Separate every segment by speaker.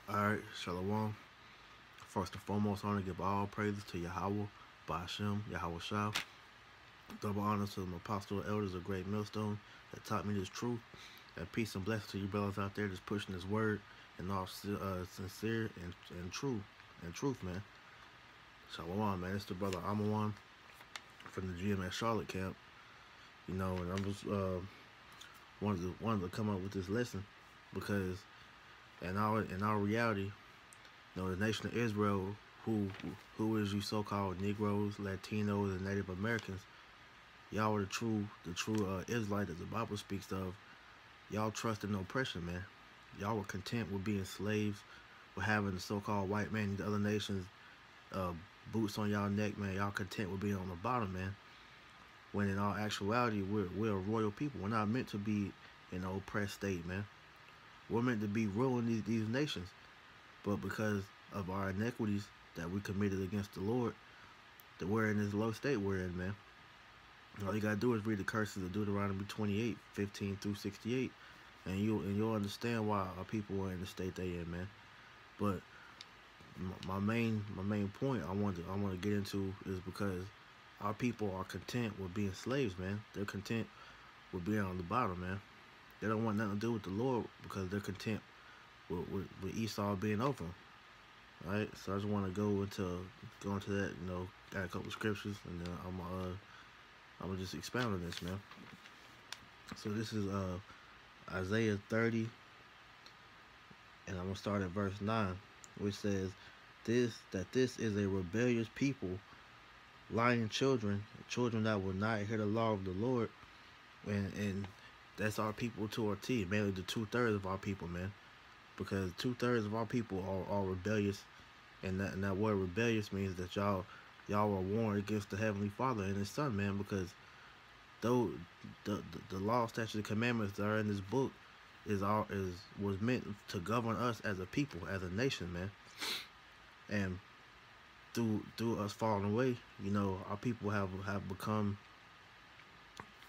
Speaker 1: Alright, Shalom. First and foremost, I want to give all praises to Yahweh, Ba'ashem, Yahweh Shah. Double honors to the apostle elders of Great Millstone that taught me this truth. And peace and blessings to you brothers out there just pushing this word and all sincere and true and truth, man. Shalom, man. It's the brother Amawan from the GMS Charlotte camp. You know, and I was wanted to come up with this lesson because in our reality, you know, the nation of Israel, who is you so-called Negroes, Latinos, and Native Americans, y'all are the true Israelite that the Bible speaks of. Y'all trust in oppression, man. Y'all were content with being slaves, with having the so-called white man in the other nations uh, boots on y'all neck, man. Y'all content with being on the bottom, man. When in all actuality, we're a royal people. We're not meant to be in an oppressed state, man. We're meant to be ruling these nations. But because of our iniquities that we committed against the Lord, that we're in this low state we're in, man. All you gotta do is read the curses of Deuteronomy 28:15 through 68, and you'll understand why our people are in the state they in, man. But my main point I want to get into is because our people are content with being slaves, man. They're content with being on the bottom, man. They don't want nothing to do with the Lord because they're content with Esau being over them. Right, so I just want to go into that. You know, got a couple of scriptures, and then I'm gonna just expound on this, man. So this is Isaiah 30, and I'm gonna start at verse 9, which says, "This is a rebellious people, lying children that will not hear the law of the Lord," and that's our people to our T, mainly the 2/3 of our people, man, because 2/3 of our people are rebellious. And that word rebellious means that y'all are warned against the Heavenly Father and His Son, man. Because though the law, statutes, and commandments that are in this book was meant to govern us as a people, as a nation, man. And through us falling away, you know, our people have become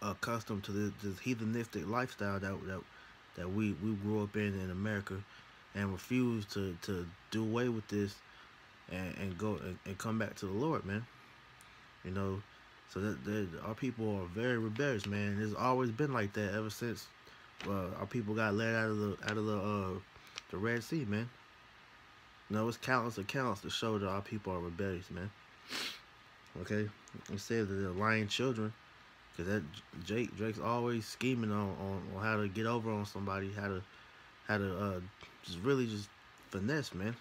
Speaker 1: accustomed to this heathenistic lifestyle that we grew up in America, and refuse to do away with this and go and come back to the Lord, man. You know, so that our people are very rebellious, man. It's always been like that ever since our people got led out of the Red Sea, man. You know, it's countless accounts to show that our people are rebellious, man. Okay, it says that they're lying children, because that Drake's always scheming on how to get over on somebody, how to just really just finesse, man.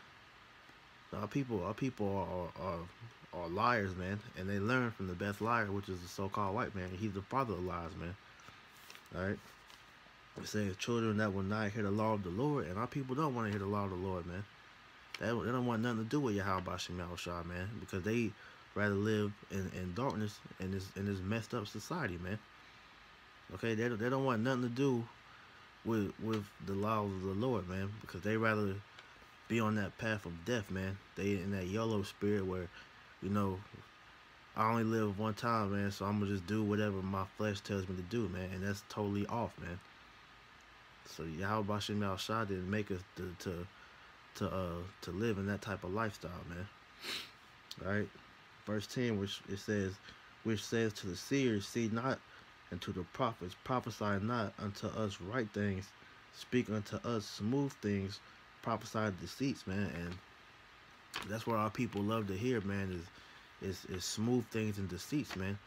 Speaker 1: Our people are liars, man, and they learn from the best liar, which is the so-called white man. He's the father of lies, man. All right. It says children that will not hear the law of the Lord, and our people don't want to hear the law of the Lord, man. They don't want nothing to do with Yahweh Bashim Yahushua, man, because they rather live in darkness in this messed up society, man. Okay, they don't want nothing to do with the laws of the Lord, man, because they rather be on that path of death, man. They in that YOLO spirit where, you know, I only live one time, man, so I'm gonna just do whatever my flesh tells me to do, man, and that's totally off, man. So Yahweh Bashim Yahushua didn't make us to live in that type of lifestyle, man. All right, verse 10, which says to the seers, see not, and to the prophets, prophesy not unto us right things, speak unto us smooth things, prophesy deceits, man. And that's what our people love to hear, man, is smooth things and deceits, man,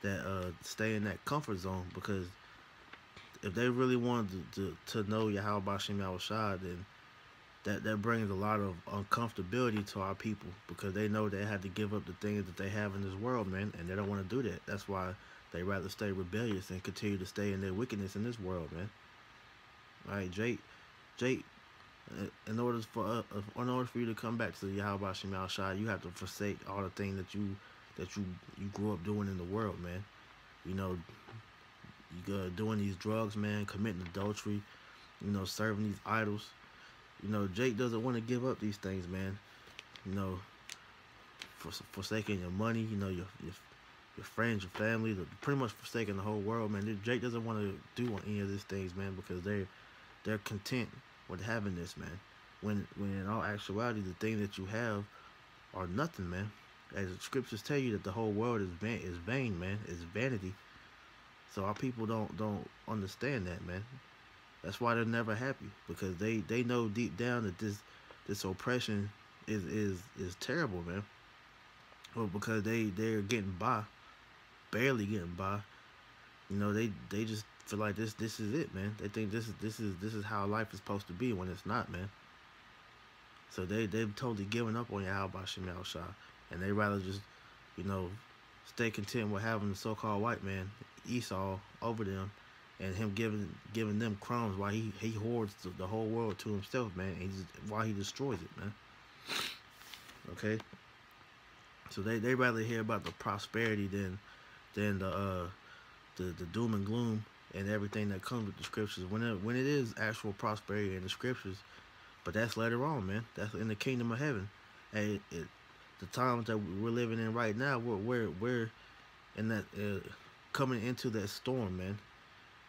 Speaker 1: that stay in that comfort zone. Because if they really wanted to know Yahweh Bashim Yahushua, then that brings a lot of uncomfortability to our people, because they know they had to give up the things that they have in this world, man, and they don't want to do that. That's why they rather stay rebellious and continue to stay in their wickedness in this world, man. All right, Jake, in order for you to come back to the Yahweh Shemel Shai, you have to forsake all the things that you grew up doing in the world, man. You know, you doing these drugs, man, committing adultery, you know, serving these idols. You know, Jake doesn't want to give up these things, man. You know, forsaking your money, you know, your friends, your family, pretty much forsaking the whole world, man. Jake doesn't want to do any of these things, man, because they're content with having this, man. when in all actuality the thing that you have are nothing, man. As the scriptures tell you that the whole world is vain, man. It's vanity. So our people don't understand that, man. That's why they're never happy, because they know deep down that this oppression is terrible, man. Well, because they're getting by, barely getting by. You know, they just feel like this is it, man. They think this is how life is supposed to be when it's not, man. So they've totally given up on Yahweh Shem Shah, and they rather just, you know, stay content with having the so-called white man Esau over them, and him giving them crumbs while he hoards the whole world to himself, man. And while he destroys it, man. Okay. So they rather hear about the prosperity than the doom and gloom and everything that comes with the scriptures. When it is actual prosperity in the scriptures, but that's later on, man. That's in the kingdom of heaven. And the times that we're living in right now, we're in that coming into that storm, man.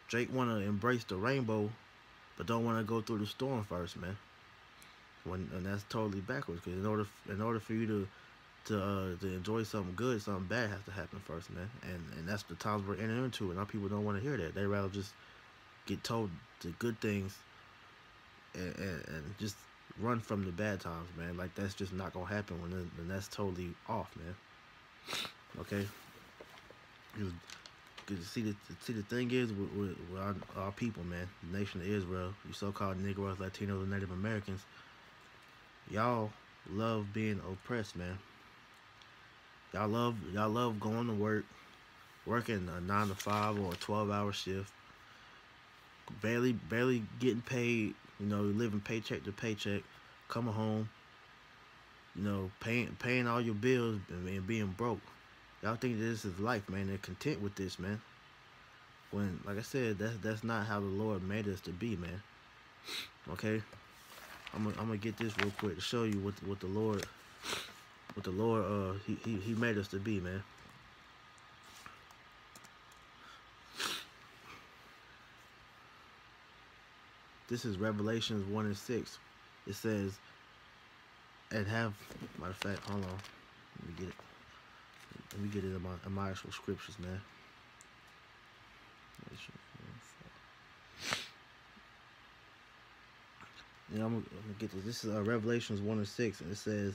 Speaker 1: Drake want to embrace the rainbow, but don't want to go through the storm first, man. And that's totally backwards. Because in order for you to enjoy something good, something bad has to happen first, man. And that's the times we're entering into, and our people don't want to hear that. They rather just get told the good things and just run from the bad times, man. Like, that's just not gonna happen when that's totally off, man. Okay. Cause see the thing is with our people, man, the nation of Israel, you so-called Negroes, Latinos, and Native Americans, y'all love being oppressed, man. Y'all love going to work, working a 9 to 5 or a 12-hour shift, barely getting paid, you know, living paycheck to paycheck, coming home, you know, paying all your bills and being broke. Y'all think this is life, man. They're content with this, man. When, like I said, that's not how the Lord made us to be, man. Okay, I'm gonna get this real quick to show you what the Lord he made us to be, man. This is Revelations 1 and 6. It says, and have, matter of fact, hold on, let me get it. Let me get it in my actual scriptures, man. Yeah, I'm gonna get this. This is Revelations 1 and 6, and it says,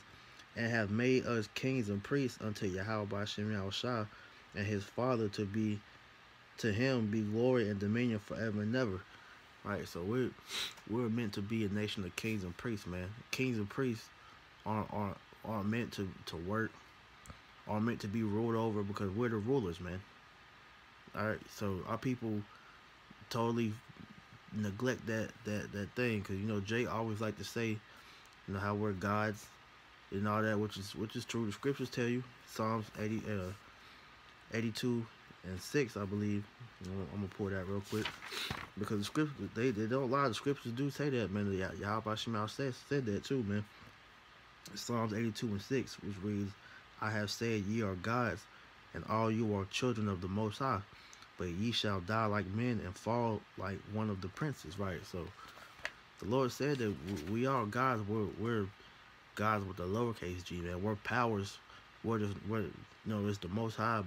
Speaker 1: and have made us kings and priests unto Yahweh Shem Shah, and his Father, to him be glory and dominion forever and ever. Right, so we're meant to be a nation of kings and priests, man. Kings and priests aren't meant to work, are meant to be ruled over, because we're the rulers, man. Alright, so our people totally neglect that thing, because, you know, Jay always like to say, you know, how we're gods and all that, which is true. The scriptures tell you, Psalms 82 and 6, I believe. You know, I'm gonna pull that real quick, because the scriptures, they don't lie. The scriptures do say that, man. Yahweh Shema said that too, man. Psalms 82 and 6, which reads, I have said, ye are gods, and all you are children of the Most High, but ye shall die like men and fall like one of the princes. Right, so the Lord said that we are gods. We're gods with the lowercase g, man. We're powers. We're you know, it's the Most High,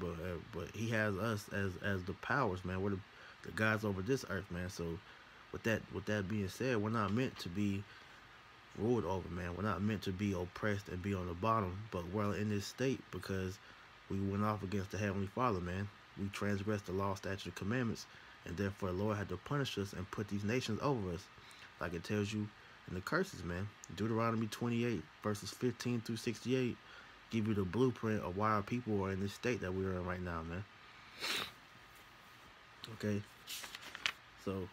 Speaker 1: but He has us as the powers, man. We're the gods over this earth, man. So with that being said, we're not meant to be ruled over, man. We're not meant to be oppressed and be on the bottom, but we're in this state because we went off against the Heavenly Father, man. We transgressed the law, statutes, and commandments, and therefore the Lord had to punish us and put these nations over us, like it tells you in the curses, man. Deuteronomy 28 verses 15 through 68 give you the blueprint of why our people are in this state that we're in right now, man. Okay, so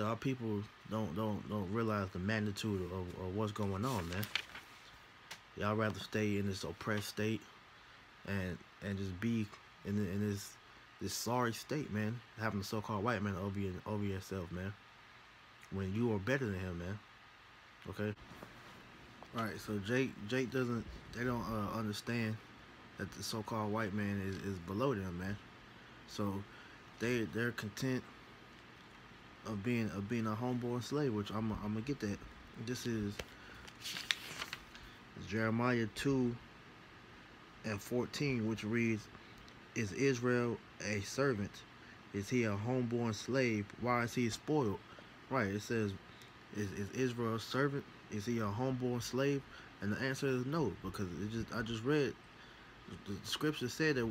Speaker 1: our people don't realize the magnitude of what's going on, man. Y'all rather stay in this oppressed state and just be in this sorry state, man, having the so-called white man over yourself, man, when you are better than him, man. Okay. All right, so Jake doesn't, they don't understand that the so-called white man is below them, man. So they're content of being a homeborn slave, which I'm gonna get that. This is It's Jeremiah 2:14, which reads, "Is Israel a servant? Is he a homeborn slave? Why is he spoiled?" Right, it says, is Israel a servant? Is he a homeborn slave? And the answer is no, because I just read the scripture said that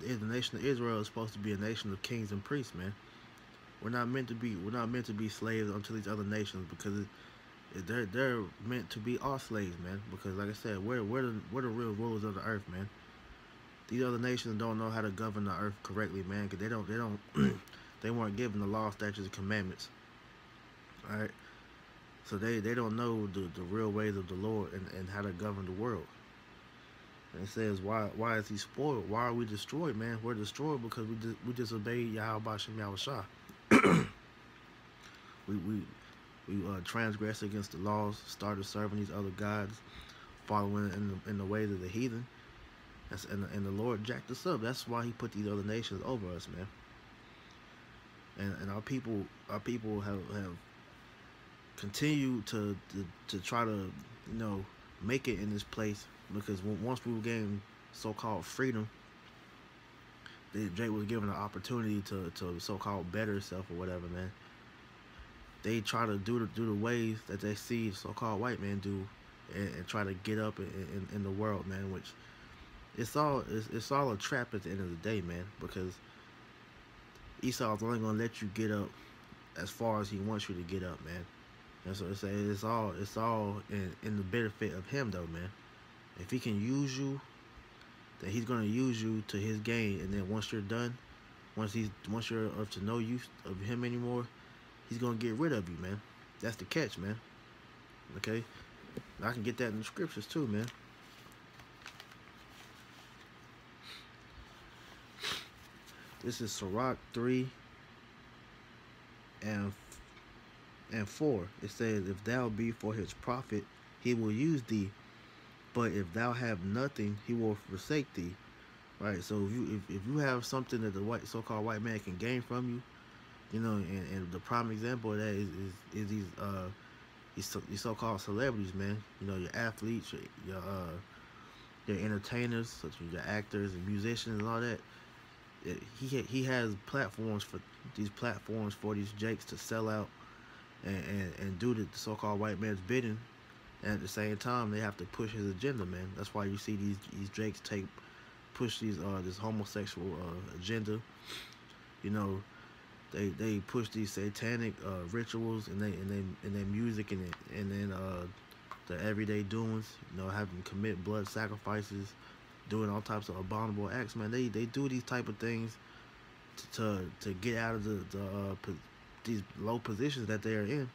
Speaker 1: the nation of Israel is supposed to be a nation of kings and priests, man. We're not meant to be slaves unto these other nations, because they're meant to be our slaves, man. Because like I said, we're the real rulers of the earth, man. These other nations don't know how to govern the earth correctly, man, because they don't they weren't given the law, statutes, and commandments. All right, so they don't know the real ways of the Lord, and how to govern the world. And it says, why is he spoiled? Why are we destroyed, man? We're destroyed because we disobeyed Yahweh Bashem Yahushua. We transgressed against the laws, started serving these other gods, following in the ways of the heathen. And the Lord jacked us up. That's why he put these other nations over us, man. And our people have continued to try to, make it in this place, because once we gained so-called freedom, Drake was given an opportunity to so-called better itself or whatever, man. They try to do the ways that they see so-called white men do, and try to get up in the world, man. Which it's all a trap at the end of the day, man. Because Esau's only gonna let you get up as far as he wants you to get up, man. And so it's all in the benefit of him, though, man. If he can use you, then he's gonna use you to his gain. And then once you're done, once you're of to no use of him anymore, he's gonna get rid of you, man. That's the catch, man. Okay, I can get that in the scriptures too, man. This is Sirach 3 and 4. It says, "If thou be for his profit, he will use thee. But if thou have nothing, he will forsake thee." Right. So if you have something that the so-called white man can gain from you, and the prime example of that is these so-called celebrities, man. Your athletes, your entertainers, such as your actors and musicians and all that. He has platforms for these jakes to sell out and do the so-called white man's bidding. And at the same time, they have to push his agenda, man. That's why you see these jakes push this homosexual agenda. They push these satanic rituals and their music and then the everyday doings. Having to commit blood sacrifices, doing all types of abominable acts, man. They do these type of things to get out of these low positions that they are in.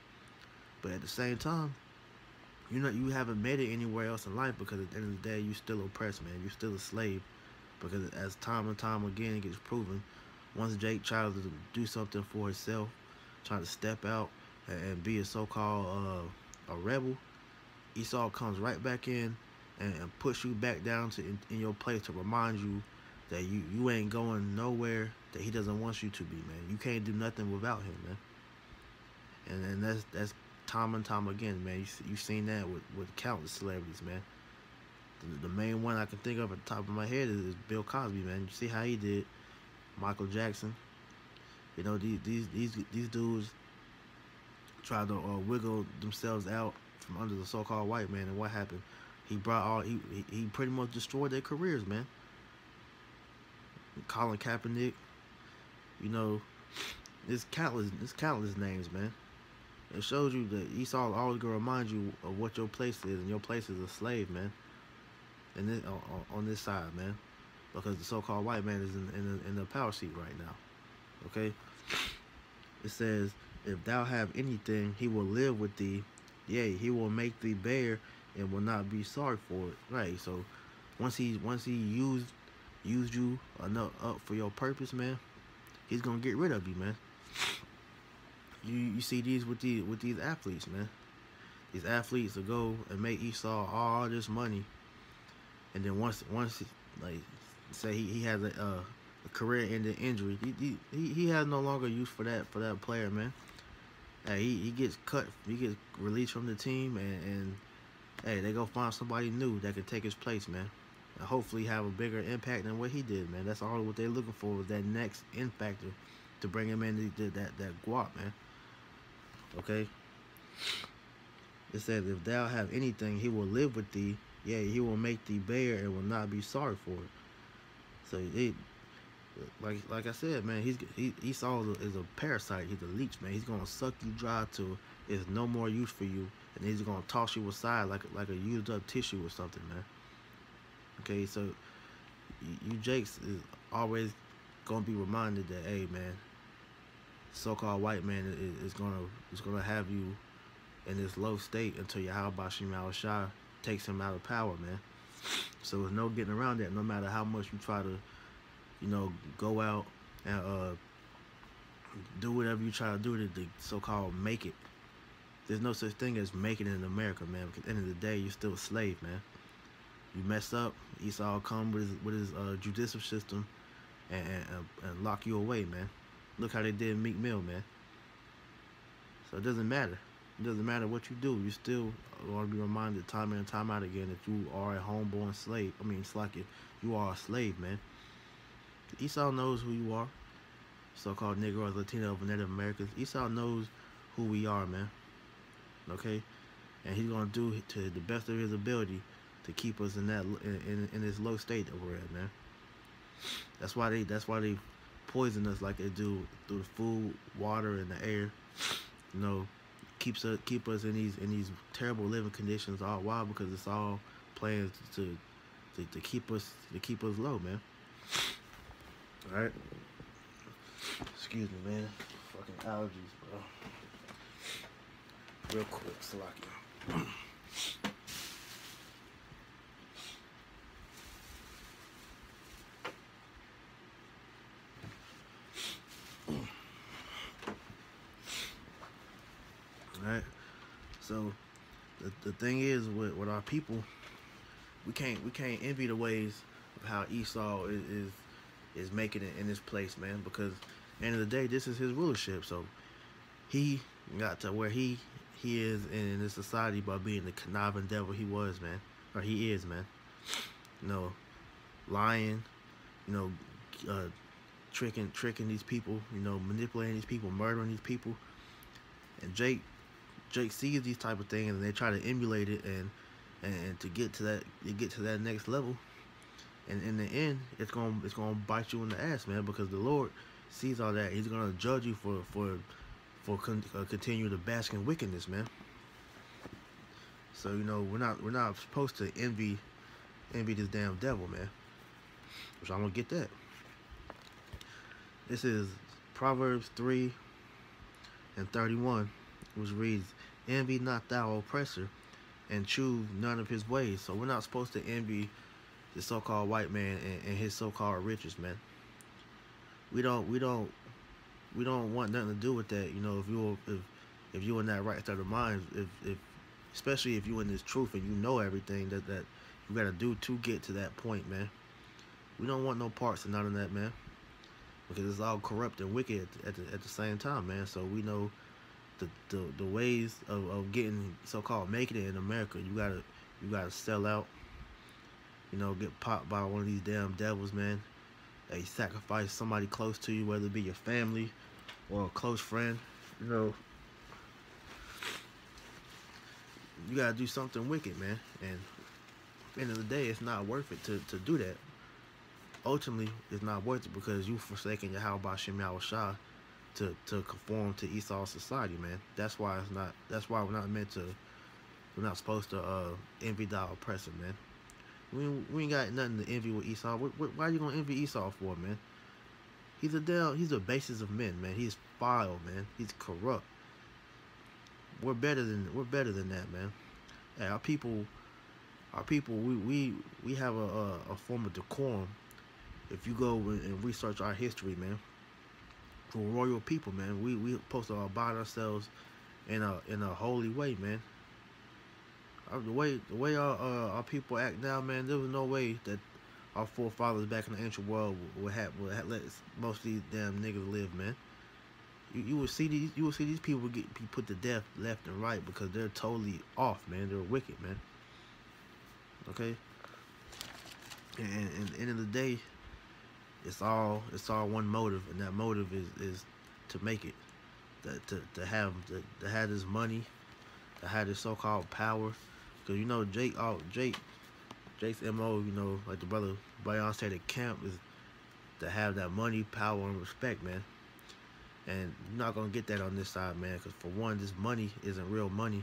Speaker 1: But at the same time, you haven't made it anywhere else in life, because at the end of the day, you still oppressed, man. You're still a slave, because as time and time again it gets proven, once Jake tries to do something for himself, trying to step out and be a so-called a rebel, Esau comes right back in and push you back down in your place, to remind you that you ain't going nowhere, that he doesn't want you to be, man. You can't do nothing without him, man. And that's time and time again, man. You've seen that with countless celebrities, man. The main one I can think of at the top of my head is Bill Cosby, man. You see how he did. Michael Jackson. These dudes try to wiggle themselves out from under the so-called white man, and what happened? He pretty much destroyed their careers, man. Colin Kaepernick, there's countless names, man. It shows you that Esau always gonna remind you of what your place is, and your place is a slave, man. And this, on this side, man, because the so-called white man is in the power seat right now. Okay. It says, "If thou have anything, he will live with thee. Yea, he will make thee bear, and will not be sorry for it." Right. So once he used you enough up for your purpose, man, he's gonna get rid of you, man. You see these with these athletes, man. These athletes will go and make Esau all this money, and then once like say he has a career-ending injury, he has no longer use for that player, man. He gets cut, he gets released from the team, and hey, they go find somebody new that can take his place, man. And hopefully have a bigger impact than what he did, man. That's all what they're looking for was that next in factor to bring him in that guap, man. Okay? It says, if thou have anything, he will live with thee. Yeah, he will make thee bear and will not be sorry for it. So he, like I said, man, Esau is a parasite. He's a leech, man. He's gonna suck you dry till there's no more use for you, and he's gonna toss you aside like a used up tissue or something, man. Okay, so you Jakes is always gonna be reminded that, hey, man, so-called white man is gonna have you in this low state until Yahweh Bashim Al Shah takes him out of power, man. So there's no getting around that. No matter how much you try to, go out and do whatever you try to do to so-called make it. There's no such thing as making it in America, man. Because at the end of the day, you're still a slave, man. You mess up, Esau come with his judicial system and lock you away, man. Look how they did Meek Mill, man. So it doesn't matter. It doesn't matter what you do. You still want to be reminded time and time out again that you are a homeborn slave. I mean, it's like you are a slave, man. Esau knows who you are. So-called Negroes, Latino, Native Americans. Esau knows who we are, man. Okay? And he's going to do to the best of his ability to keep us in this low state that we're in, man. That's why they poison us like they do through the food, water, and the air. Keep us in these terrible living conditions. All why? Because it's all plans to keep us low, man. All right. Excuse me, man. Fucking allergies, bro. Real quick, Salaki. Alright, so the thing is with our people, we can't envy the ways of how Esau is making it in this place, man. Because at the end of the day, this is his rulership. So he got to where he is in this society by being the conniving devil he was, man, or he is, man. Lying, tricking these people, manipulating these people, murdering these people, and Jake sees these type of things and they try to emulate it and to get to that next level, and in the end it's gonna bite you in the ass, man, because the Lord sees all that. He's gonna judge you for continue to bask in wickedness, man. So we're not supposed to envy this damn devil, man. Which I'm gonna get that. This is Proverbs 3:31, which reads, "Envy not thou oppressor, and choose none of his ways." So we're not supposed to envy the so-called white man and his so-called riches, man. We don't want nothing to do with that. If you're in that right state of mind, if especially if you're in this truth and you know everything that you gotta do to get to that point, man. We don't want no parts of none of that, man, because it's all corrupt and wicked at the same time, man. So we know the ways of getting so-called making it in America. You gotta sell out, get popped by one of these damn devils, man. They sacrifice somebody close to you, whether it be your family or a close friend. You gotta do something wicked, man. And at the end of the day, it's not worth it to do that. Ultimately, it's not worth it because you forsaken your Yahweh Bashim Yahweh Shah to conform to Esau's society, man. That's why we're not supposed to envy the oppressor, man. We ain't got nothing to envy with Esau. Why are you gonna envy Esau for, man? He's the basis of men, man. He's vile, man. He's corrupt. We're better than that, man. Hey, our people, we have a form of decorum. If you go and research our history, man, we're royal people, man. We supposed to abide ourselves in a holy way, man. The way our people act now, man, there was no way that our forefathers back in the ancient world would have let most of these damn niggas live, man. You will see these people be put to death left and right because they're totally off, man. They're wicked, man. Okay, and at the end of the day, it's all one motive, and that motive is to make it, to have this money, to have this so-called power. Because you know Jake's mo, you know, like the brother Bayon said at camp, is to have that money, power, and respect, man. And you're not gonna get that on this side, man. Because for one, this money isn't real money.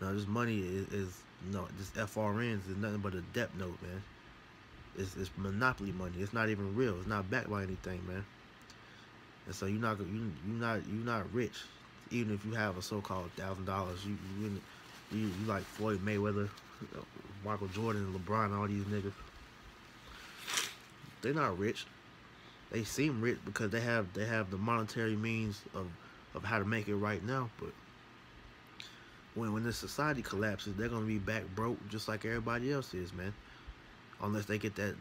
Speaker 1: No, this money is no, this FRNs is nothing but a debt note, man. It's monopoly money. It's not even real. It's not backed by anything, man. And so you're not rich, even if you have a so-called $1,000. You like Floyd Mayweather, Michael Jordan, LeBron, all these niggas. They're not rich. They seem rich because they have the monetary means of how to make it right now. But when this society collapses, they're gonna be back broke just like everybody else is, man. Unless they get that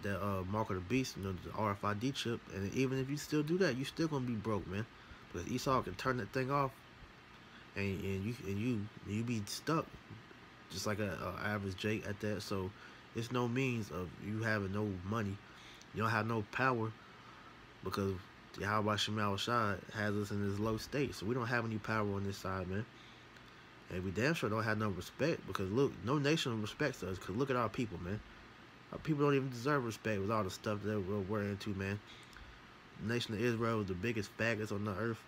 Speaker 1: mark of the beast, you know, the RFID chip, and even if you still do that, you still gonna be broke, man. Because Esau can turn that thing off, and you be stuck, just like a average Jake at that. So it's no means of you having no money. You don't have no power because Yahweh Shemal Shad has us in this low state. So we don't have any power on this side, man. And we damn sure don't have no respect because look, no nation respects us. Because look at our people, man. Our people don't even deserve respect with all the stuff that we're into, man. The nation of Israel is the biggest faggots on the earth.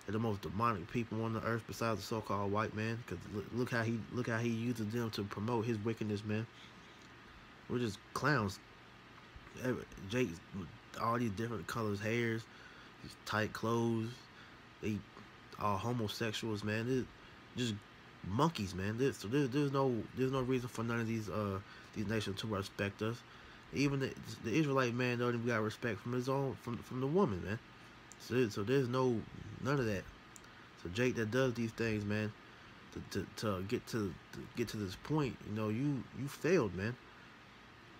Speaker 1: They're the most demonic people on the earth besides the so-called white man. Because look how he uses them to promote his wickedness, man. We're just clowns. Jake, all these different colors, hairs, these tight clothes. They all homosexuals, man. They're just monkeys, man. So there's no reason for none of these nations to respect us. Even the Israelite man don't even got respect from his own from the woman, man. So there's none of that. So Jake that does these things, man, to get to this point, you know, you failed, man.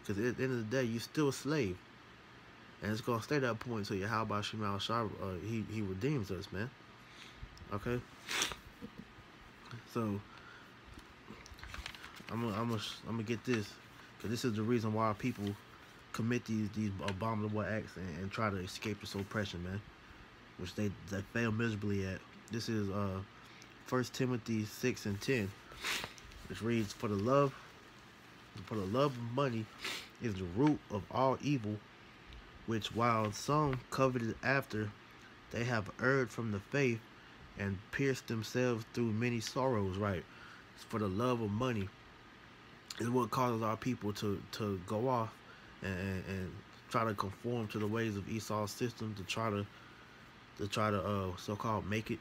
Speaker 1: Because at the end of the day, you're still a slave, and it's gonna stay that point until Yahweh Shemal Shah he redeems us, man. Okay. So I'm gonna get this, because this is the reason why people commit these abominable acts and try to escape this oppression, man, which they fail miserably at. This is 1 Timothy 6:10, which reads, For the love of money is the root of all evil, which while some coveted after, they have erred from the faith and pierced themselves through many sorrows. Right? It's for the love of money is what causes our people to go off and try to conform to the ways of Esau's system, to try to so-called make it.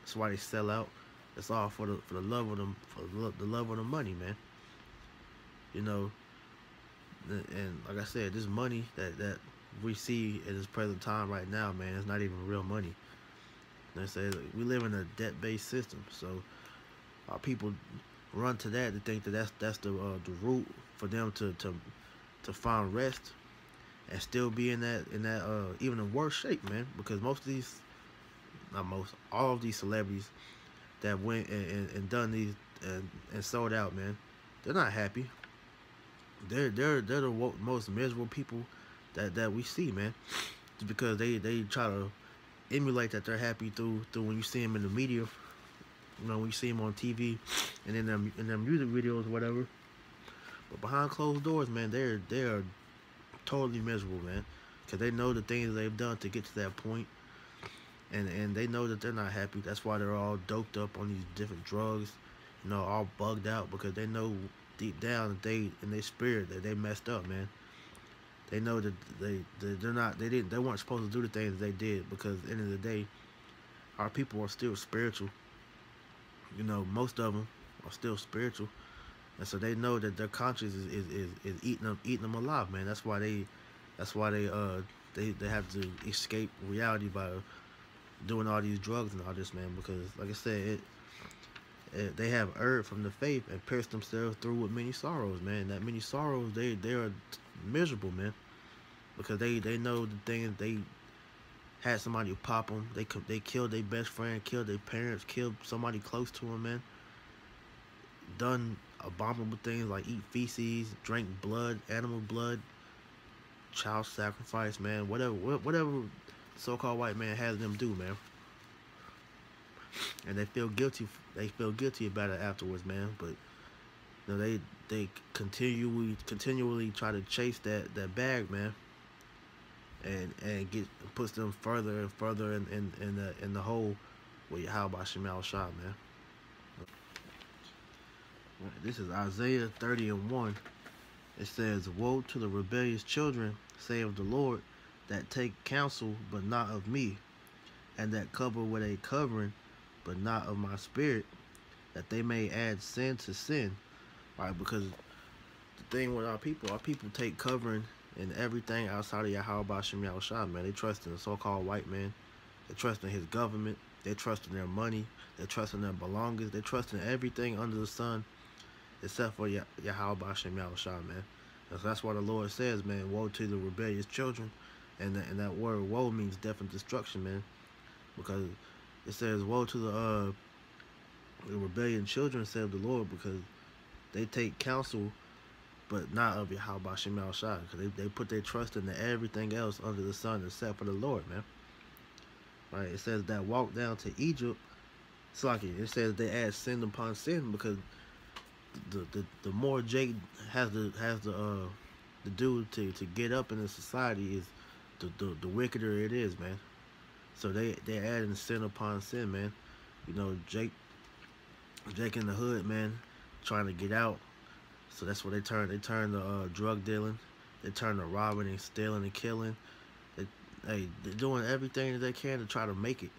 Speaker 1: That's why they sell out. It's all for the love of them, the love of the money, man. You know, and like I said, this money that we see at this present time right now, man, it's not even real money. They say we live in a debt-based system, so our people run to that to think that that's the root for them to find rest and still be in that even in worse shape, man. Because all of these celebrities that went and done these and sold out, man, they're not happy. They're the most miserable people that we see, man. Just because they try to emulate that they're happy through when you see them in the media, you know, when you see them on TV and in their music videos or whatever. But behind closed doors, man, they are totally miserable, man, because they know the things they've done to get to that point, and they know that they're not happy. That's why they're all doped up on these different drugs, you know, all bugged out, because they know deep down that they in their spirit that they messed up, man. They know that they weren't supposed to do the things they did, because at the end of the day, our people are still spiritual. You know, most of them are still spiritual, and so they know that their conscience is eating them alive, man. That's why they have to escape reality by doing all these drugs and all this, man. Because like I said, they have erred from the faith and pierced themselves through with many sorrows, man. That many sorrows, they are miserable, man, because they know the things they had somebody pop them. They killed their best friend, killed their parents, killed somebody close to them, man. done abominable things like eat feces, drink blood, animal blood, child sacrifice, man. Whatever so-called white man has them do, man. And they feel guilty. They feel guilty about it afterwards, man. But you know, they continually try to chase that bag, man, and puts them further and further in the hole with Yahweh Shemal Shah, man. This is Isaiah 30:1. It says, "Woe to the rebellious children, saith the Lord, that take counsel, but not of me, and that cover with a covering, but not of my spirit, that they may add sin to sin." Right? Because the thing with our people take covering in everything outside of Yahweh Bashim Yahushua, man. They trust in the so-called white man. They trust in his government. They trust in their money. They trust in their belongings. They trust in everything under the sun except for Yahweh Bashim Yahushua, man. That's why the Lord says, man, woe to the rebellious children. And that word woe means death and destruction, man. Because it says, woe to the rebellious children, saith the Lord, because they take counsel, but not of Yahweh Bashim Yahushua. Because they put their trust into everything else under the sun except for the Lord, man. Right? It says that walk down to Egypt. It's like it says they add sin upon sin, because the more Jake has the do to get up in the society, is the wickeder it is, man. So they adding sin upon sin, man. You know, Jake in the hood, man, trying to get out. So that's what they turn to drug dealing. They turn to robbing and stealing and killing. They're doing everything that they can to try to make it,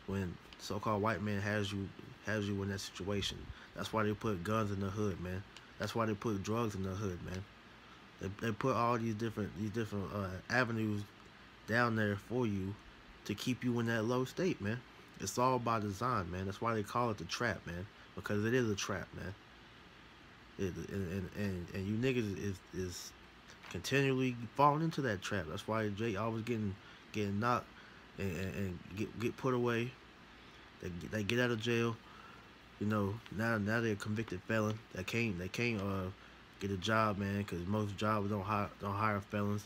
Speaker 1: when so-called white man has you in that situation. That's why they put guns in the hood, man. That's why they put drugs in the hood, man. They put all these different avenues down there for you to keep you in that low state, man. It's all by design, man. That's why they call it the trap, man, because it is a trap, man. And you niggas is continually falling into that trap. That's why Jay always getting knocked and get put away. They get out of jail. You know, now they're a convicted felon. They can't get a job, man, because most jobs don't hire felons.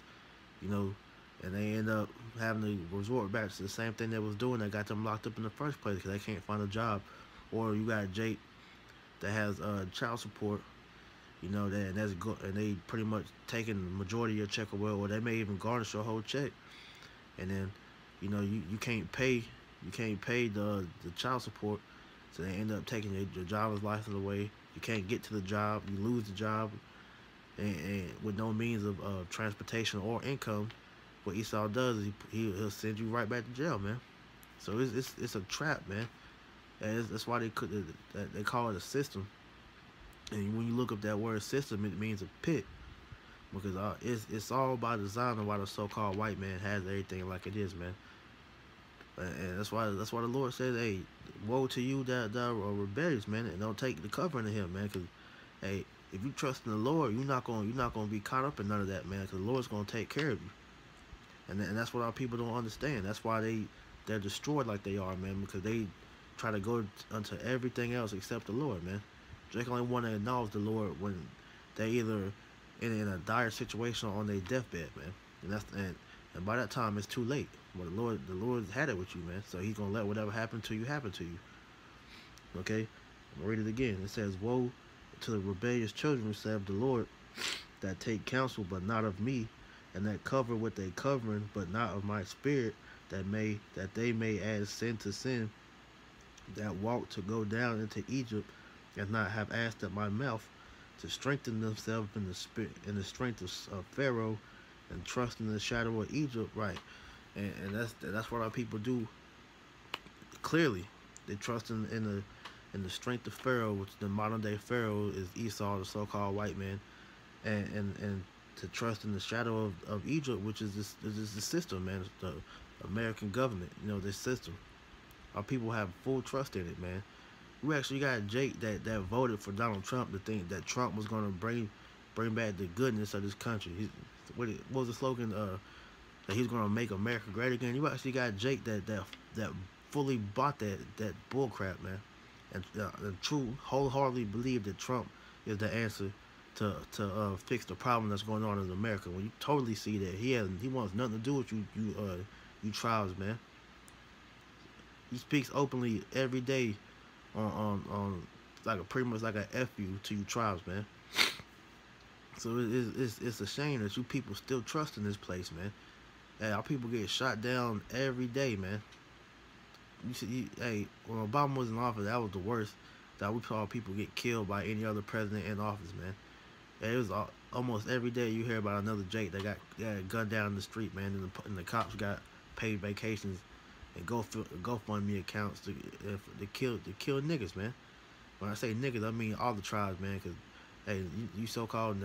Speaker 1: You know, and they end up having to resort back to the same thing they was doing that got them locked up in the first place, because they can't find a job. Or you got Jake that has child support. You know, and they pretty much taking the majority of your check away, or they may even garnish your whole check. And then, you know, you can't pay the child support, so they end up taking your driver's license away. You can't get to the job, you lose the job, and with no means of transportation or income. What Esau does is he'll send you right back to jail, man. So it's a trap, man. And that's why they call it a system. And when you look up that word system, it means a pit, because it's all by design of why the so-called white man has everything like it is, man. And that's why the Lord says, hey, woe to you that are rebellious, man, and don't take the covering of him, man. Because hey, if you trust in the Lord, you're not gonna be caught up in none of that, man. Because the Lord's gonna take care of you. And that's what our people don't understand. That's why they're destroyed like they are, man. Because they try to go unto everything else except the Lord, man. Drake only want to acknowledge the Lord when they're either in a dire situation or on their deathbed, man. And by that time it's too late. Well, the Lord had it with you, man. So he's gonna let whatever happen to you happen to you. Okay, I'm gonna read it again. It says, "Woe to the rebellious children, saith the Lord, that take counsel but not of me, and that cover with a covering but not of my spirit, that they may add sin to sin, that walk to go down into Egypt, and not have asked at my mouth, to strengthen themselves in the strength of Pharaoh, and trust in the shadow of Egypt." Right, and that's what our people do. Clearly, they trust in the strength of Pharaoh, which the modern day Pharaoh is Esau, the so-called white man, and to trust in the shadow of Egypt, which is the system, man. It's the American government, you know, this system. Our people have full trust in it, man. We actually got Jake that voted for Donald Trump to think that Trump was going to bring back the goodness of this country. What was the slogan? That he's going to make America great again. You actually got Jake that fully bought that bull crap, man. and true wholeheartedly believe that Trump is the answer to fix the problem that's going on in America. When you totally see that he wants nothing to do with you tribes, man. He speaks openly every day on like a pretty much like a F you to you tribes, man. So it's a shame that you people still trust in this place, man. Hey, our people get shot down every day, man. Hey, when Obama was in office, that was the worst. That we saw people get killed by any other president in office, man. Yeah, it was almost every day you hear about another Jake that got gunned down in the street, man, and the cops got paid vacations and GoFundMe accounts to kill niggas, man. When I say niggas, I mean all the tribes, man, because hey, you so-called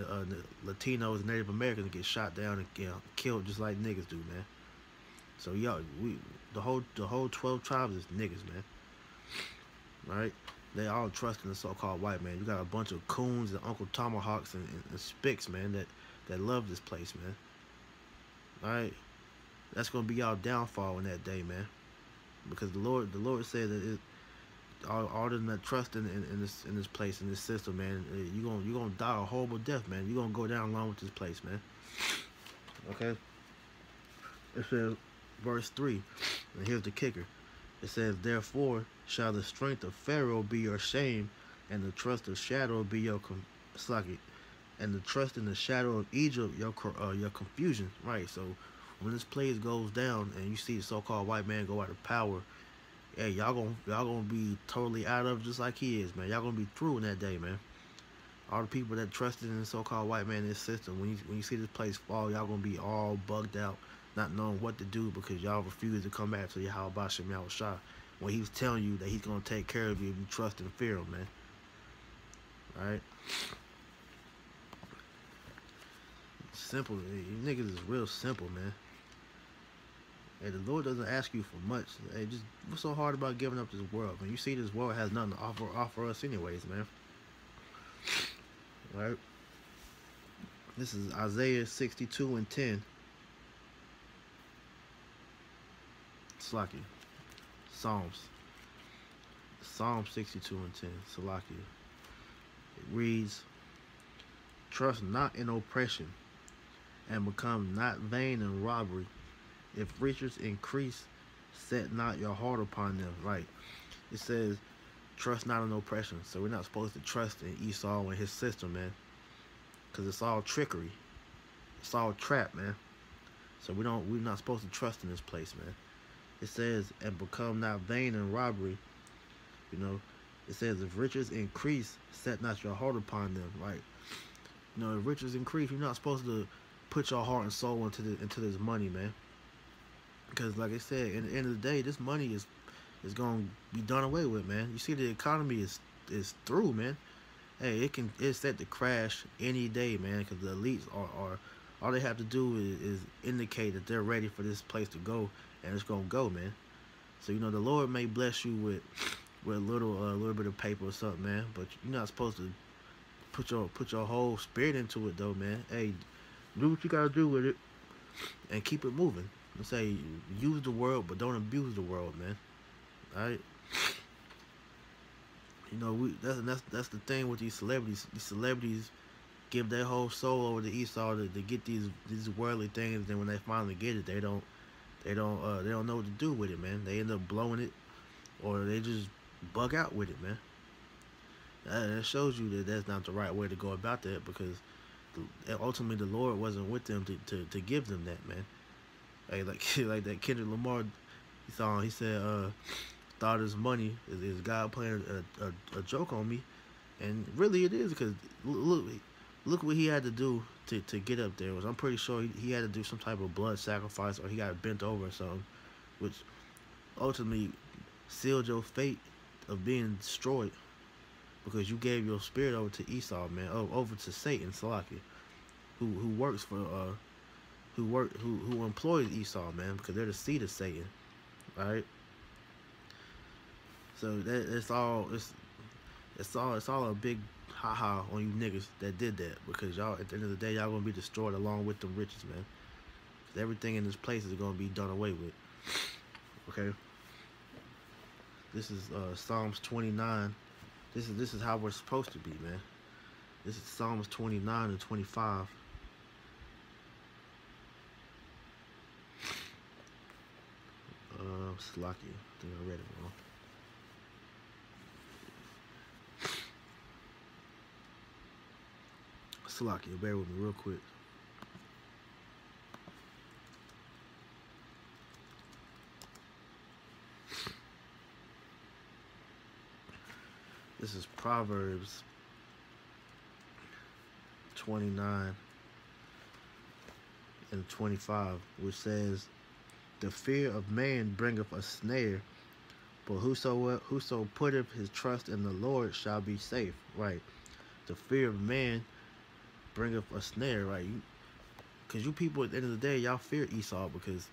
Speaker 1: Latinos and Native Americans get shot down and killed just like niggas do, man. So y'all, the whole 12 tribes is niggas, man. Right? They all trust in the so-called white man. You got a bunch of coons and Uncle Tomahawks and Spicks, man, that love this place, man. All right? That's gonna be y'all downfall in that day, man. Because the Lord said that all them that trust in this place, in this system, man, you gonna die a horrible death, man. You gonna go down along with this place, man. Okay? It says, verse 3, and here's the kicker. It says, therefore shall the strength of Pharaoh be your shame, and the trust of shadow be your and the trust in the shadow of Egypt your confusion. Right. So when this place goes down and you see the so-called white man go out of power, hey, y'all gonna be totally out of it just like he is, man. Y'all gonna be through in that day, man. All the people that trusted in the so-called white man in this system, when you see this place fall, y'all gonna be all bugged out, not knowing what to do because y'all refuse to come back to Yahweh Shem Yahushua when he's telling you that he's gonna take care of you if you trust and fear him, man. All right? Simple. You niggas is real simple, man. Hey, the Lord doesn't ask you for much. Hey, just what's so hard about giving up this world, man? You see this world has nothing to offer us anyways, man. All right? This is Isaiah 62:10. Salaki. Psalm 62:10. Salaki. It reads, trust not in oppression, and become not vain in robbery. If riches increase, set not your heart upon them. Right. It says, trust not in oppression. So we're not supposed to trust in Esau and his system, man. Because it's all trickery. It's all trap, man. So we're not supposed to trust in this place, man. It says, and become not vain in robbery. You know, it says, if riches increase, set not your heart upon them. Right. You know, if riches increase, you're not supposed to put your heart and soul into this money, man. Because like I said, in the end of the day, this money is gonna be done away with, man. You see, the economy is through, man. Hey, it's set to crash any day, man. Because the elites are all they have to do is indicate that they're ready for this place to go, and it's gonna go, man. So you know, the Lord may bless you with a little bit of paper or something, man. But you're not supposed to put your whole spirit into it, though, man. Hey, do what you gotta do with it, and keep it moving. Let's say use the world, but don't abuse the world, man. All right. You know, that's the thing with these celebrities. These celebrities give their whole soul over to Esau to get these worldly things. Then when they finally get it, they don't know what to do with it, man. They end up blowing it, or they just bug out with it, man. That shows you that that's not the right way to go about that, because ultimately the Lord wasn't with them to give them that, man. Hey, like that Kendrick Lamar song, he said, thought his money is God playing a joke on me, and really it is, because look what he had to do to get up there. I'm pretty sure he had to do some type of blood sacrifice, or he got bent over or something, which ultimately sealed your fate of being destroyed, because you gave your spirit over to Esau, man, over to Satan, Salaki, who works for who employs Esau, man, because they're the seed of Satan. All right. So it's all a big ha on you niggas that did that, because y'all at the end of the day y'all gonna be destroyed along with them riches, man. Because everything in this place is gonna be done away with. Okay. This is Psalms 29. This is how we're supposed to be, man. This is Psalms 29 and 25. Slocky. I think I read it wrong. Slocky, bear with me real quick. This is Proverbs 29 and 25, which says, "The fear of man bringeth a snare, but whoso putteth his trust in the Lord shall be safe." Right. The fear of man bringeth a snare, right? Because you people at the end of the day, y'all fear Esau because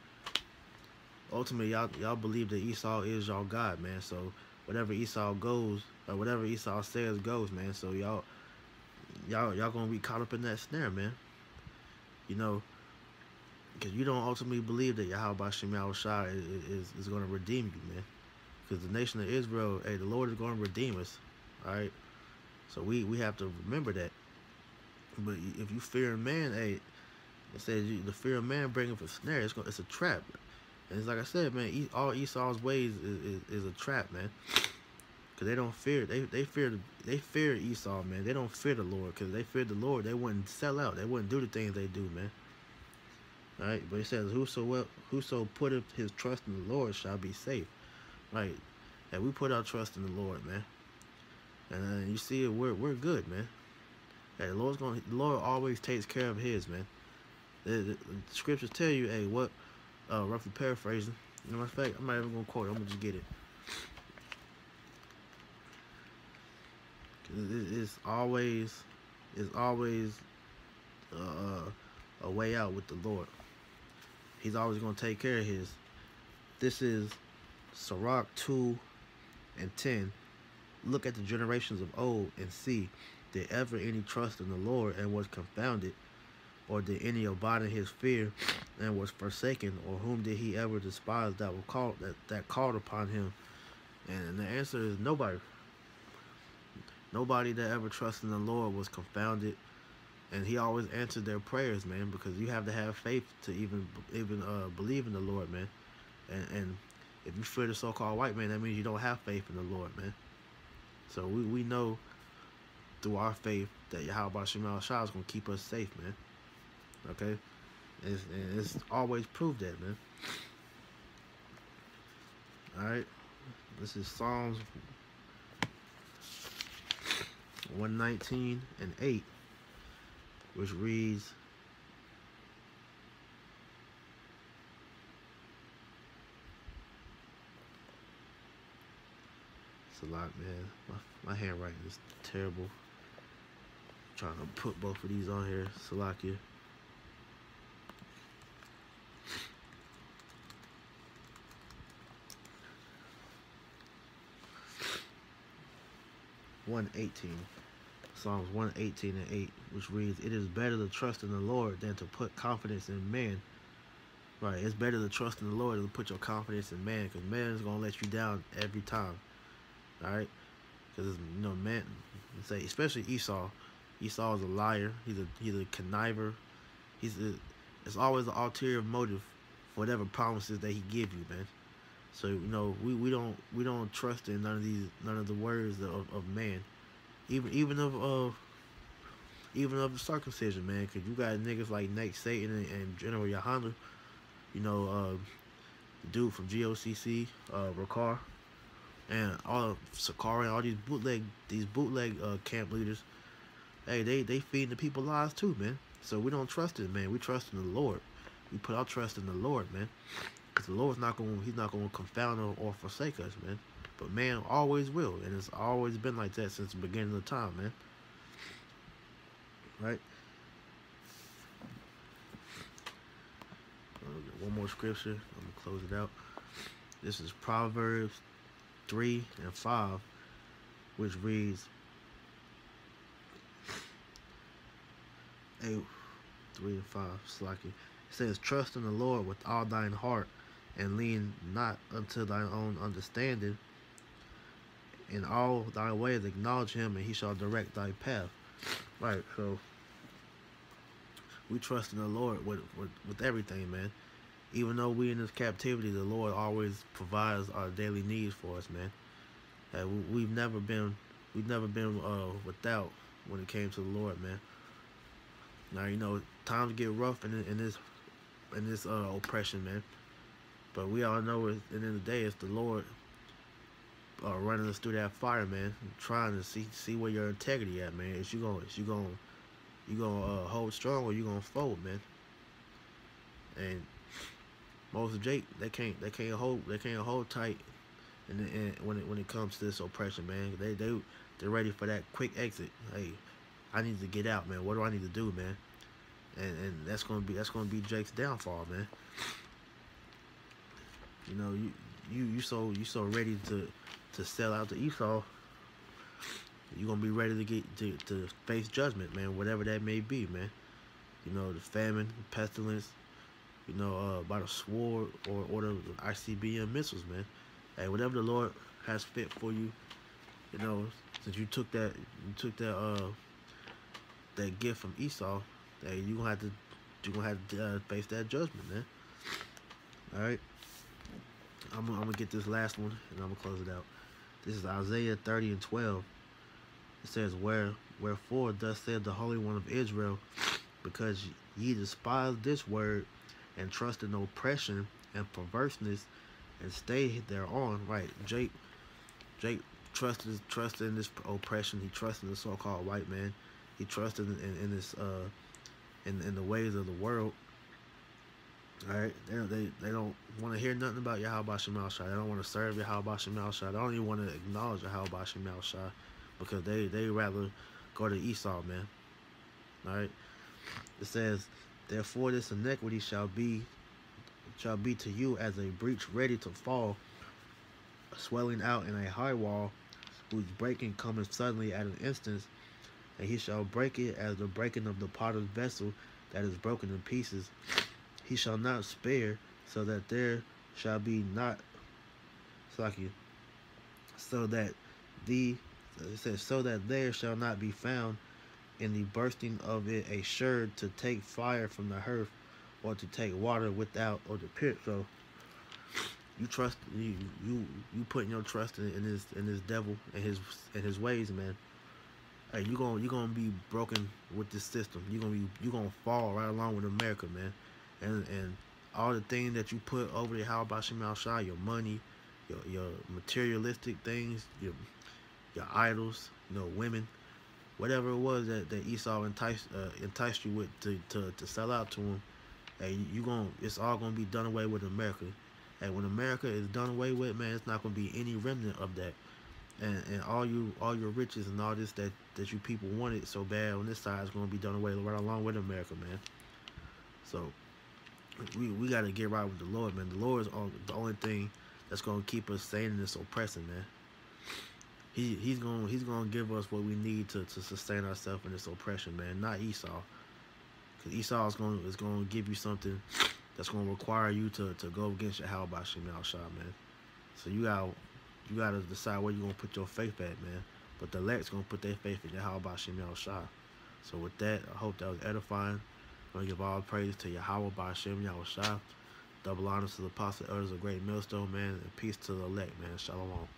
Speaker 1: ultimately y'all believe that Esau is y'all God, man. So whatever Esau goes, or whatever Esau says goes, man. So y'all gonna be caught up in that snare, man. You know, because you don't ultimately believe that Yahweh Shem Shai is going to redeem you, man. Because the nation of Israel, hey, the Lord is going to redeem us, all right? So we have to remember that. But if you fear man, hey, it says the fear of man bringeth a snare. It's a trap. And it's like I said, man, all Esau's ways is a trap, man. Because they don't fear, they fear Esau, man. They don't fear the Lord. Because they feared the Lord, they wouldn't sell out. They wouldn't do the things they do, man. Right, but it says, whoso putteth his trust in the Lord shall be safe. Right, and we put our trust in the Lord, man. And you see it, we're good, man. Hey, the Lord always takes care of His, man. The scriptures tell you, hey, what? Roughly paraphrasing. You know, matter of fact, I'm not even gonna quote it. I'm gonna just get it. It's always a way out with the Lord. He's always going to take care of His. This is Sirach 2 and 10. Look at the generations of old and see, did ever any trust in the Lord and was confounded? Or did any abide in His fear and was forsaken? Or whom did He ever despise that called upon Him? And the answer is nobody. Nobody that ever trusted in the Lord was confounded. And He always answered their prayers, man, because you have to have faith to even believe in the Lord, man. And if you fear the so-called white man, that means you don't have faith in the Lord, man. So we know through our faith that Yahweh Shem Shai is going to keep us safe, man. Okay? And it's always proved that, man. Alright? This is Psalms 119 and 8. Which reads, it's a lot, man. My handwriting is terrible. I'm trying to put both of these on here. Salakia. Psalms 118 and 8, which reads, "It is better to trust in the Lord than to put confidence in man." Right, it's better to trust in the Lord than to put your confidence in man, because man is going to let you down every time. Alright? Because, you know, man, say, especially Esau. Esau is a liar. He's a conniver. It's always an ulterior motive for whatever promises that he give you, man. So, you know, we don't trust in none of the words of man. Even of the circumcision, man, because you got niggas like Nate Satan and General Yohanan, you know, the dude from GOCC, Rakar, and all of Sakari, all these bootleg camp leaders. Hey, they feed the people lies too, man. So we don't trust it, man. We trust in the Lord. We put our trust in the Lord, man, because the Lord's He's not gonna confound or forsake us, man. But man always will, and it's always been like that since the beginning of time, man. Right? One more scripture. I'm gonna close it out. This is Proverbs 3 and 5, which reads, 3 and 5, Slacky. It says, "Trust in the Lord with all thine heart, and lean not unto thine own understanding. In all thy ways acknowledge him, and he shall direct thy path. Right, so we trust in the Lord with everything, man. Even though we in this captivity, the Lord always provides our daily needs for us, man. We've never been without when it came to the Lord, man. Now times get rough in this oppression, man. But we all know at the end of the day, it's the Lord running us through that fire, man. Trying to see where your integrity at, man. Is you gonna hold strong, or you gonna fold, man? And Moses Jake, they can't hold tight. And when it comes to this oppression, man, they're ready for that quick exit. Hey, I need to get out, man. What do I need to do, man? And that's gonna be Jake's downfall, man. You so ready to sell out to Esau. You're gonna be ready to face judgment, man, whatever that may be, man. The famine, the pestilence, by the sword or the ICBM missiles, man. Hey, whatever the Lord has fit for you, since you took that that gift from Esau, hey, you're gonna have to face that judgment, man. All right. I'm gonna get this last one, and I'm gonna close it out. This is Isaiah 30:12. It says, Wherefore thus said the Holy One of Israel, because ye despise this word, and trust in oppression and perverseness, and stay thereon. Right, Jake trusted in this oppression. He trusted in the so-called white man. He trusted in this in the ways of the world. All right, they don't want to hear nothing about Yahweh Shemal Shai. They don't want to serve Yahweh Shemal Shai. They don't even want to acknowledge Yahweh Shemal Shai, because they rather go to Esau, man. All right, it says, therefore this iniquity shall be to you as a breach ready to fall, swelling out in a high wall, whose breaking cometh suddenly at an instant, and he shall break it as the breaking of the potter's vessel that is broken in pieces. He shall not spare, so that there shall be not so that there shall not be found in the bursting of it a sherd to take fire from the hearth, or to take water without or the pit. So you putting your trust in this devil and his ways, man. Hey, you gonna be broken with this system. You gonna fall right along with America, man. And all the things that you put over the Yahweh Shemal Shai, your money, your materialistic things, your idols, women, whatever it was that Esau enticed you with to sell out to him. Hey, it's all gonna be done away with in America. And when America is done away with, man, it's not gonna be any remnant of that. And all your riches and all this that you people wanted so bad on this side is gonna be done away right along with America, man. So we gotta get right with the Lord, man. The Lord is the only thing that's gonna keep us sane in this oppressing, man. He's gonna give us what we need to sustain ourselves in this oppression, man. Not Esau, because Esau is gonna give you something that's gonna require you to go against your Yahweh Shemal Shai, man. So you gotta decide where you gonna put your faith at, man. But the elect's gonna put their faith in Yahweh Shemal Shai. So with that, I hope that was edifying. I'm gonna give all praise to Yahweh Ba'ashem Yahushua. Double honors to the apostle elders of Great Millstone, man, and peace to the elect, man. Shalom.